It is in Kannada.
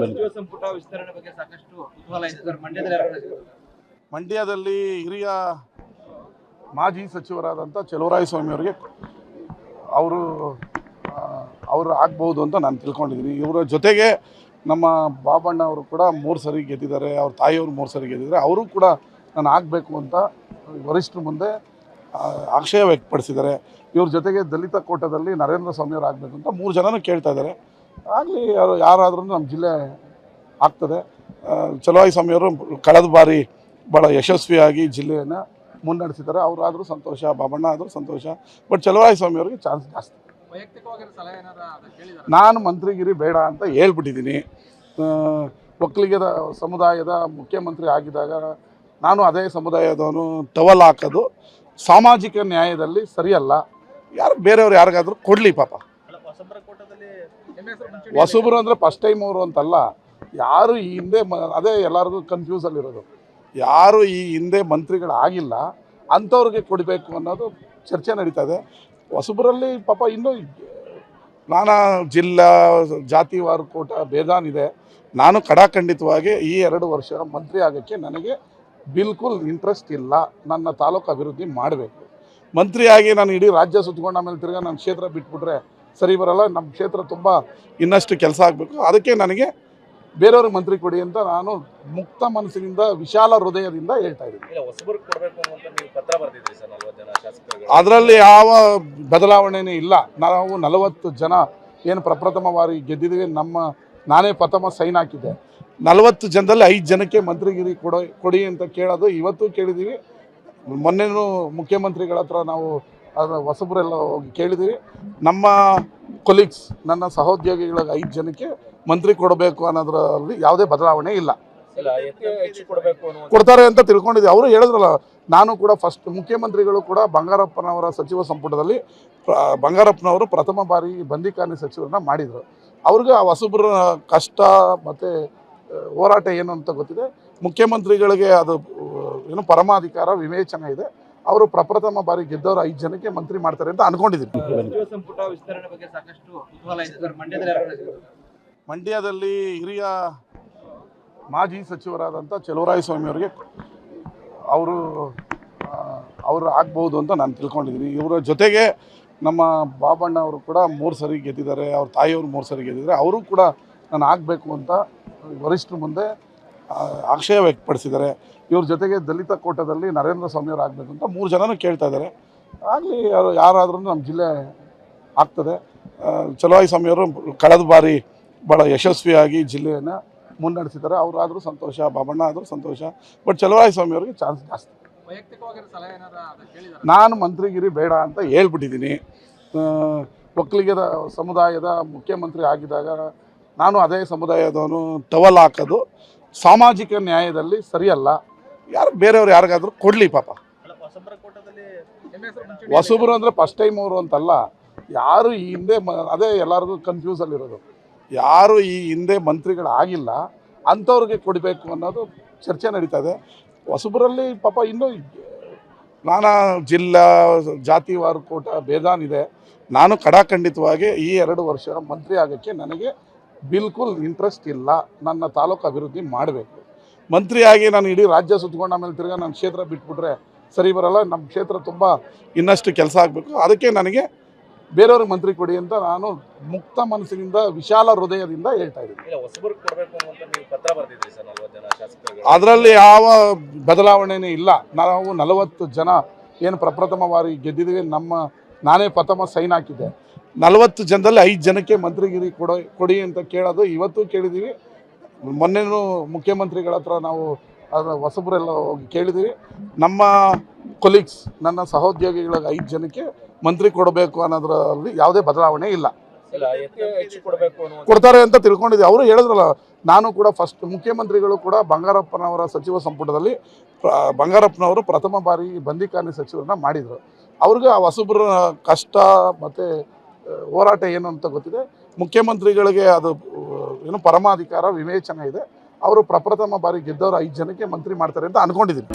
ಸಚಿವ ಸಂಪುಟ ವಿಸ್ತರಣೆ ಬಗ್ಗೆ ಸಾಕಷ್ಟು ಕುತೂಹಲ ಇದೆ ಸರ್. ಮಂಡ್ಯದಲ್ಲಿ ಹಿರಿಯ ಮಾಜಿ ಸಚಿವರಾದಂಥ ಚಲುವರಾಯಸ್ವಾಮಿ ಅವರಿಗೆ ಅವರು ಆಗ್ಬೋದು ಅಂತ ನಾನು ತಿಳ್ಕೊಂಡಿದ್ದೀನಿ. ಇವರ ಜೊತೆಗೆ ನಮ್ಮ ಬಾಬಣ್ಣ ಅವರು ಕೂಡ 3 ಸರಿ ಗೆದ್ದಿದ್ದಾರೆ, ಅವ್ರ ತಾಯಿಯವರು 3 ಸರಿ ಗೆದ್ದಿದ್ದಾರೆ. ಅವರು ಕೂಡ ನಾನು ಆಗಬೇಕು ಅಂತ ವರಿಷ್ಠರ ಮುಂದೆ ಆಶಯ ವ್ಯಕ್ತಪಡಿಸಿದ್ದಾರೆ. ಇವ್ರ ಜೊತೆಗೆ ದಲಿತ ಕೋಟದಲ್ಲಿ ನರೇಂದ್ರ ಸ್ವಾಮಿ ಅವರು ಆಗಬೇಕು ಅಂತ 3 ಜನನೂ ಕೇಳ್ತಾ ಇದ್ದಾರೆ. ಆಗಲಿ, ಯಾರಾದ್ರೂ ನಮ್ಮ ಜಿಲ್ಲೆ ಆಗ್ತದೆ. ಚಲುವರಾಯಸ್ವಾಮಿಯವರು ಕಳೆದ ಬಾರಿ ಭಾಳ ಯಶಸ್ವಿಯಾಗಿ ಜಿಲ್ಲೆಯನ್ನು ಮುನ್ನಡೆಸಿದ್ದಾರೆ. ಅವರಾದರೂ ಸಂತೋಷ, ಬಾಬಣ್ಣ ಆದರೂ ಸಂತೋಷ. ಬಟ್ ಚಲುವರಾಯಸ್ವಾಮಿ ಅವರಿಗೆ ಚಾನ್ಸ್ ಜಾಸ್ತಿ. ನಾನು ಮಂತ್ರಿಗಿರಿ ಬೇಡ ಅಂತ ಹೇಳ್ಬಿಟ್ಟಿದ್ದೀನಿ. ಒಕ್ಕಲಿಗರ ಸಮುದಾಯದ ಮುಖ್ಯಮಂತ್ರಿ ಆಗಿದ್ದಾಗ ನಾನು ಅದೇ ಸಮುದಾಯದವನು ಟವಲ್ ಹಾಕೋದು ಸಾಮಾಜಿಕ ನ್ಯಾಯದಲ್ಲಿ ಸರಿಯಲ್ಲ. ಬೇರೆಯವ್ರು ಯಾರಿಗಾದ್ರೂ ಕೊಡಲಿ ಪಾಪ. ಹೊಸಬ್ರು ಅಂದರೆ ಫಸ್ಟ್ ಟೈಮ್ ಅವರು ಅಂತಲ್ಲ, ಯಾರು ಈ ಹಿಂದೆ ಅದೇ ಎಲ್ಲರಿಗೂ ಕನ್ಫ್ಯೂಸಲ್ಲಿರೋದು. ಯಾರು ಈ ಹಿಂದೆ ಮಂತ್ರಿಗಳಾಗಿಲ್ಲ ಅಂಥವ್ರಿಗೆ ಕೊಡಬೇಕು ಅನ್ನೋದು ಚರ್ಚೆ ನಡೀತಾ ಇದೆ. ಹೊಸಬರಲ್ಲಿ ಪಾಪ ಇನ್ನೂ ನಾನಾ ಜಿಲ್ಲಾ ಜಾತಿವಾರು ಕೋಟ ಬೇಜಾನಿದೆ. ನಾನು ಕಡಾಖಂಡಿತವಾಗಿ ಈ 2 ವರ್ಷ ಮಂತ್ರಿ ಆಗೋಕ್ಕೆ ನನಗೆ ಬಿಲ್ಕುಲ್ ಇಂಟ್ರೆಸ್ಟ್ ಇಲ್ಲ. ನನ್ನ ತಾಲೂಕು ಅಭಿವೃದ್ಧಿ ಮಾಡಬೇಕು. ಮಂತ್ರಿಯಾಗಿ ನಾನು ಇಡೀ ರಾಜ್ಯ ಸುತ್ತಕೊಂಡು ಆಮೇಲೆ ತಿರ್ಗಾ ನನ್ನ ಕ್ಷೇತ್ರ ಬಿಟ್ಬಿಟ್ರೆ ಸರಿ ಬರಲ್ಲ. ನಮ್ಮ ಕ್ಷೇತ್ರ ತುಂಬ ಇನ್ನಷ್ಟು ಕೆಲಸ ಆಗಬೇಕು. ಅದಕ್ಕೆ ನನಗೆ ಬೇರೆಯವ್ರಿಗೆ ಮಂತ್ರಿ ಕೊಡಿ ಅಂತ ನಾನು ಮುಕ್ತ ಮನಸ್ಸಿನಿಂದ, ವಿಶಾಲ ಹೃದಯದಿಂದ ಹೇಳ್ತಾ ಇದ್ದೀನಿ. ಅದರಲ್ಲಿ ಯಾವ ಬದಲಾವಣೆಯೇ ಇಲ್ಲ. ನಾವು 40 ಜನ ಏನು ಪ್ರಪ್ರಥಮ ಬಾರಿ ಗೆದ್ದಿದ್ದೀವಿ. ನಾನೇ ಪ್ರಥಮ ಸೈನ್ ಹಾಕಿದ್ದೆ. 40 ಜನದಲ್ಲಿ 5 ಜನಕ್ಕೆ ಮಂತ್ರಿಗಿರಿ ಕೊಡಿ ಅಂತ ಕೇಳೋದು ಇವತ್ತು ಕೇಳಿದ್ದೀವಿ. ಮೊನ್ನೆನೂ ಮುಖ್ಯಮಂತ್ರಿಗಳ ಹತ್ರ ನಾವು ಹೊಸಬರೆಲ್ಲ ಹೋಗಿ ಕೇಳಿದ್ದೀವಿ. ನಮ್ಮ ಕೊಲೀಗ್ಸ್, ನನ್ನ ಸಹೋದ್ಯೋಗಿಗಳಿಗೆ 5 ಜನಕ್ಕೆ ಮಂತ್ರಿ ಕೊಡಬೇಕು ಅನ್ನೋದ್ರಲ್ಲಿ ಯಾವುದೇ ಬದಲಾವಣೆ ಇಲ್ಲ. ಕೊಡ್ತಾರೆ ಅಂತ ತಿಳ್ಕೊಂಡಿದ್ದೀವಿ. ಅವರು ಹೇಳಿದ್ರಲ್ಲ, ನಾನು ಕೂಡ ಫಸ್ಟ್ ಮುಖ್ಯಮಂತ್ರಿಗಳು ಕೂಡ ಬಂಗಾರಪ್ಪನವರ ಸಚಿವ ಸಂಪುಟದಲ್ಲಿ ಬಂಗಾರಪ್ಪನವರು ಪ್ರಥಮ ಬಾರಿ ಬಂದಿಖಾನೆ ಸಚಿವರನ್ನ ಮಾಡಿದರು. ಅವ್ರಿಗೆ ಆ ಹೊಸಬ್ರ ಕಷ್ಟ ಮತ್ತು ಹೋರಾಟ ಏನು ಅಂತ ಗೊತ್ತಿದೆ. ಮುಖ್ಯಮಂತ್ರಿಗಳಿಗೆ ಅದು ಏನು ಪರಮಾಧಿಕಾರ ವಿವೇಚನೆ ಇದೆ. ಅವರು ಪ್ರಪ್ರಥಮ ಬಾರಿ ಗೆದ್ದವರು 5 ಜನಕ್ಕೆ ಮಂತ್ರಿ ಮಾಡ್ತಾರೆ ಅಂತ ಅನ್ಕೊಂಡಿದ್ದೀನಿ. ಸಚಿವ ಸಂಪುಟ ವಿಸ್ತರಣೆ ಬಗ್ಗೆ ಸಾಕಷ್ಟು ಕುತೂಹಲ ಇದೆ ಸರ್. ಮಂಡ್ಯದಲ್ಲಿ ಹಿರಿಯ ಮಾಜಿ ಸಚಿವರಾದಂಥ ಚಲುವರಾಯಸ್ವಾಮಿ ಅವರಿಗೆ ಅವರು ಆಗ್ಬೋದು ಅಂತ ನಾನು ತಿಳ್ಕೊಂಡಿದ್ದೀನಿ. ಇವರ ಜೊತೆಗೆ ನಮ್ಮ ಬಾಬಣ್ಣ ಅವರು ಕೂಡ 3 ಸರಿ ಗೆದ್ದಿದ್ದಾರೆ, ಅವ್ರ ತಾಯಿಯವರು 3 ಸರಿ ಗೆದ್ದಿದ್ದಾರೆ. ಅವರು ಕೂಡ ನಾನು ಆಗಬೇಕು ಅಂತ ವರಿಷ್ಠರ ಮುಂದೆ ಆಶಯ ವ್ಯಕ್ತಪಡಿಸಿದ್ದಾರೆ. ಇವ್ರ ಜೊತೆಗೆ ದಲಿತ ಕೋಟದಲ್ಲಿ ನರೇಂದ್ರ ಸ್ವಾಮಿ ಅವರು ಆಗಬೇಕು ಅಂತ 3 ಜನನೂ ಕೇಳ್ತಾ ಇದ್ದಾರೆ. ಆಗಲಿ, ಯಾರಾದ್ರೂ ನಮ್ಮ ಜಿಲ್ಲೆ ಆಗ್ತದೆ. ಚಲುವರಾಯಸ್ವಾಮಿಯವರು ಕಳೆದ ಬಾರಿ ಭಾಳ ಯಶಸ್ವಿಯಾಗಿ ಜಿಲ್ಲೆಯನ್ನು ಮುನ್ನಡೆಸಿದ್ದಾರೆ. ಅವರಾದರೂ ಸಂತೋಷ, ಬಾಬಣ್ಣ ಆದರೂ ಸಂತೋಷ. ಬಟ್ ಚಲುವರಾಯಸ್ವಾಮಿ ಅವರಿಗೆ ಚಾನ್ಸ್ ಜಾಸ್ತಿ. ನಾನು ಮಂತ್ರಿಗಿರಿ ಬೇಡ ಅಂತ ಹೇಳ್ಬಿಟ್ಟಿದ್ದೀನಿ. ಒಕ್ಕಲಿಗರ ಸಮುದಾಯದ ಮುಖ್ಯಮಂತ್ರಿ ಆಗಿದ್ದಾಗ ನಾನು ಅದೇ ಸಮುದಾಯದವನು ಟವಲ್ ಹಾಕೋದು ಸಾಮಾಜಿಕ ನ್ಯಾಯದಲ್ಲಿ ಸರಿಯಲ್ಲ. ಬೇರೆಯವ್ರು ಯಾರಿಗಾದ್ರೂ ಕೊಡಲಿ ಪಾಪ. ಹೊಸಬ್ರು ಅಂದರೆ ಫಸ್ಟ್ ಟೈಮ್ ಅವರು ಅಂತಲ್ಲ, ಯಾರು ಈ ಹಿಂದೆ ಅದೇ ಎಲ್ಲರಿಗೂ ಕನ್ಫ್ಯೂಸಲ್ಲಿರೋದು. ಯಾರು ಈ ಹಿಂದೆ ಮಂತ್ರಿಗಳಾಗಿಲ್ಲ ಅಂಥವ್ರಿಗೆ ಕೊಡಬೇಕು ಅನ್ನೋದು ಚರ್ಚೆ ನಡೀತಾ ಇದೆ. ಹೊಸಬರಲ್ಲಿ ಪಾಪ ಇನ್ನೂ ನಾನಾ ಜಿಲ್ಲಾ ಜಾತಿವಾರು ಕೋಟ ಬೇಜಾನಿದೆ. ನಾನು ಕಡಾಖಂಡಿತವಾಗಿ ಈ 2 ವರ್ಷ ಮಂತ್ರಿ ಆಗೋಕ್ಕೆ ನನಗೆ ಬಿಲ್ಕುಲ್ ಇಂಟ್ರೆಸ್ಟ್ ಇಲ್ಲ. ನನ್ನ ತಾಲೂಕು ಅಭಿವೃದ್ಧಿ ಮಾಡಬೇಕು. ಮಂತ್ರಿಯಾಗಿ ನಾನು ಇಡೀ ರಾಜ್ಯ ಸುತ್ತಕೊಂಡು ಆಮೇಲೆ ತಿರ್ಗಾ ನನ್ನ ಕ್ಷೇತ್ರ ಬಿಟ್ಬಿಟ್ರೆ ಸರಿ ಬರಲ್ಲ. ನಮ್ಮ ಕ್ಷೇತ್ರ ತುಂಬ ಇನ್ನಷ್ಟು ಕೆಲಸ ಆಗಬೇಕು. ಅದಕ್ಕೆ ನನಗೆ ಬೇರೆಯವ್ರಿಗೆ ಮಂತ್ರಿ ಕೊಡಿ ಅಂತ ನಾನು ಮುಕ್ತ ಮನಸ್ಸಿನಿಂದ, ವಿಶಾಲ ಹೃದಯದಿಂದ ಹೇಳ್ತಾ ಇದ್ದೀನಿ. ಅದರಲ್ಲಿ ಯಾವ ಬದಲಾವಣೆಯೇ ಇಲ್ಲ. ನಾವು 40 ಜನ ಏನು ಪ್ರಪ್ರಥಮ ಬಾರಿ ಗೆದ್ದಿದ್ದೀವಿ. ನಾನೇ ಪ್ರಥಮ ಸೈನ್ ಹಾಕಿದ್ದೆ. 40 ಜನದಲ್ಲಿ 5 ಜನಕ್ಕೆ ಮಂತ್ರಿಗಿರಿ ಕೊಡಿ ಅಂತ ಕೇಳೋದು ಇವತ್ತು ಕೇಳಿದ್ದೀವಿ. ಮೊನ್ನೆನೂ ಮುಖ್ಯಮಂತ್ರಿಗಳ ಹತ್ರ ನಾವು ಹೊಸಬರೆಲ್ಲ ಹೋಗಿ ಕೇಳಿದ್ದೀವಿ. ನಮ್ಮ ಕೊಲೀಗ್ಸ್, ನನ್ನ ಸಹೋದ್ಯೋಗಿಗಳಿಗೆ 5 ಜನಕ್ಕೆ ಮಂತ್ರಿ ಕೊಡಬೇಕು ಅನ್ನೋದ್ರಲ್ಲಿ ಯಾವುದೇ ಬದಲಾವಣೆ ಇಲ್ಲ. ಕೊಡ್ತಾರೆ ಅಂತ ತಿಳ್ಕೊಂಡಿದ್ದೀವಿ. ಅವರು ಹೇಳಿದ್ರಲ್ಲ, ನಾನು ಕೂಡ ಫಸ್ಟ್ ಮುಖ್ಯಮಂತ್ರಿಗಳು ಕೂಡ ಬಂಗಾರಪ್ಪನವರ ಸಚಿವ ಸಂಪುಟದಲ್ಲಿ ಬಂಗಾರಪ್ಪನವರು ಪ್ರಥಮ ಬಾರಿ ಬಂದಿಖಾನೆ ಸಚಿವರನ್ನ ಮಾಡಿದರು. ಅವ್ರಿಗೆ ಆ ಹೊಸಬ್ರ ಕಷ್ಟ ಮತ್ತು ಹೋರಾಟ ಏನು ಅಂತ ಗೊತ್ತಿದೆ. ಮುಖ್ಯಮಂತ್ರಿಗಳಿಗೆ ಅದು ಏನು ಪರಮಾಧಿಕಾರ ವಿವೇಚನೆ ಇದೆ. ಅವರು ಪ್ರಪ್ರಥಮ ಬಾರಿ ಗೆದ್ದವರು 5 ಜನಕ್ಕೆ ಮಂತ್ರಿ ಮಾಡ್ತಾರೆ ಅಂತ ಅನ್ಕೊಂಡಿದ್ದೀನಿ.